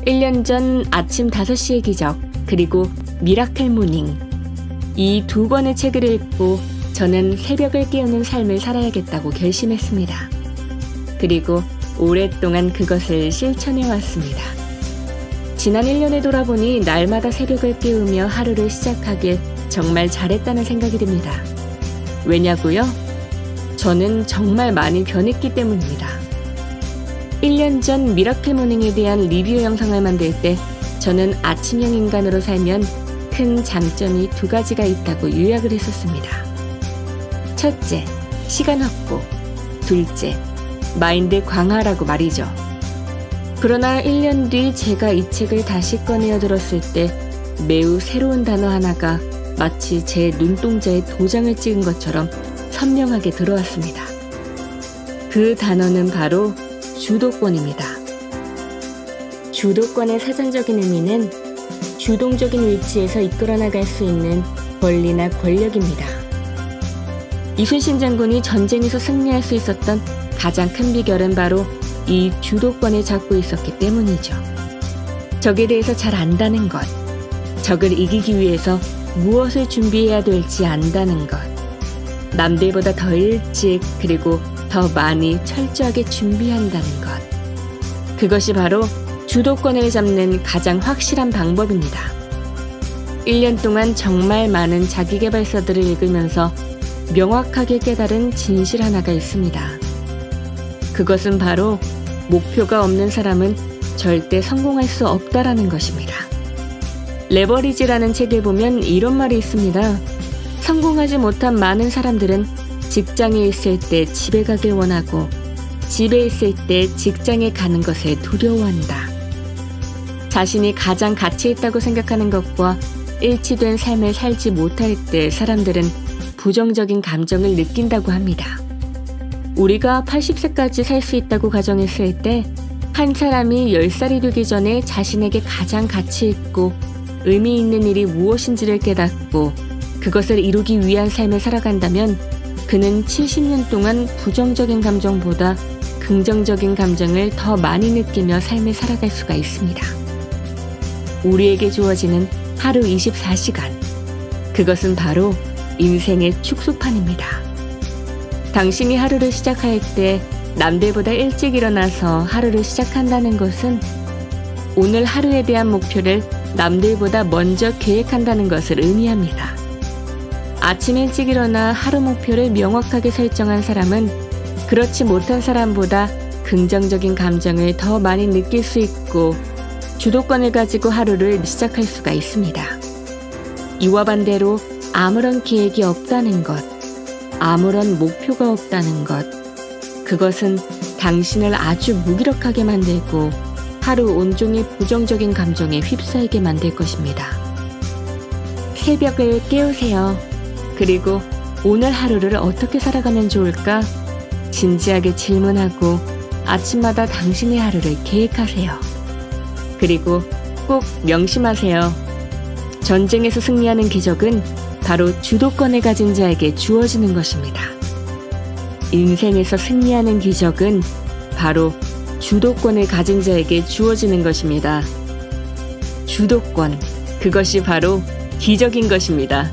1년 전 아침 5시의 기적, 그리고 미라클 모닝. 이 두 권의 책을 읽고 저는 새벽을 깨우는 삶을 살아야겠다고 결심했습니다. 그리고 오랫동안 그것을 실천해 왔습니다. 지난 1년을 돌아보니 날마다 새벽을 깨우며 하루를 시작하길 정말 잘했다는 생각이 듭니다. 왜냐고요? 저는 정말 많이 변했기 때문입니다. 1년 전 미라클 모닝에 대한 리뷰 영상을 만들 때 저는 아침형 인간으로 살면 큰 장점이 2가지가 있다고 요약을 했었습니다. 첫째, 시간 확보. 둘째, 마인드 강화라고 말이죠. 그러나 1년 뒤 제가 이 책을 다시 꺼내어 들었을 때 매우 새로운 단어 하나가 마치 제 눈동자에 도장을 찍은 것처럼 선명하게 들어왔습니다. 그 단어는 바로 주도권입니다. 주도권의 사전적인 의미는 주동적인 위치에서 이끌어 나갈 수 있는 권리나 권력입니다. 이순신 장군이 전쟁에서 승리할 수 있었던 가장 큰 비결은 바로 이 주도권을 잡고 있었기 때문이죠. 적에 대해서 잘 안다는 것, 적을 이기기 위해서 무엇을 준비해야 될지 안다는 것, 남들보다 더 일찍 그리고 더 많이 철저하게 준비한다는 것. 그것이 바로 주도권을 잡는 가장 확실한 방법입니다. 1년 동안 정말 많은 자기계발서들을 읽으면서 명확하게 깨달은 진실 하나가 있습니다. 그것은 바로 목표가 없는 사람은 절대 성공할 수 없다라는 것입니다. 레버리지라는 책을 보면 이런 말이 있습니다. 성공하지 못한 많은 사람들은 직장에 있을 때 집에 가길 원하고 집에 있을 때 직장에 가는 것을 두려워한다. 자신이 가장 가치 있다고 생각하는 것과 일치된 삶을 살지 못할 때 사람들은 부정적인 감정을 느낀다고 합니다. 우리가 80세까지 살 수 있다고 가정했을 때 한 사람이 10살이 되기 전에 자신에게 가장 가치 있고 의미 있는 일이 무엇인지를 깨닫고 그것을 이루기 위한 삶을 살아간다면 그는 70년 동안 부정적인 감정보다 긍정적인 감정을 더 많이 느끼며 삶을 살아갈 수가 있습니다. 우리에게 주어지는 하루 24시간. 그것은 바로 인생의 축소판입니다. 당신이 하루를 시작할 때 남들보다 일찍 일어나서 하루를 시작한다는 것은 오늘 하루에 대한 목표를 남들보다 먼저 계획한다는 것을 의미합니다. 아침 일찍 일어나 하루 목표를 명확하게 설정한 사람은 그렇지 못한 사람보다 긍정적인 감정을 더 많이 느낄 수 있고 주도권을 가지고 하루를 시작할 수가 있습니다. 이와 반대로 아무런 계획이 없다는 것, 아무런 목표가 없다는 것, 그것은 당신을 아주 무기력하게 만들고 하루 온종일 부정적인 감정에 휩싸이게 만들 것입니다. 새벽을 깨우세요. 그리고 오늘 하루를 어떻게 살아가면 좋을까? 진지하게 질문하고 아침마다 당신의 하루를 계획하세요. 그리고 꼭 명심하세요. 전쟁에서 승리하는 기적은 바로 주도권을 가진 자에게 주어지는 것입니다. 인생에서 승리하는 기적은 바로 주도권을 가진 자에게 주어지는 것입니다. 주도권, 그것이 바로 기적인 것입니다.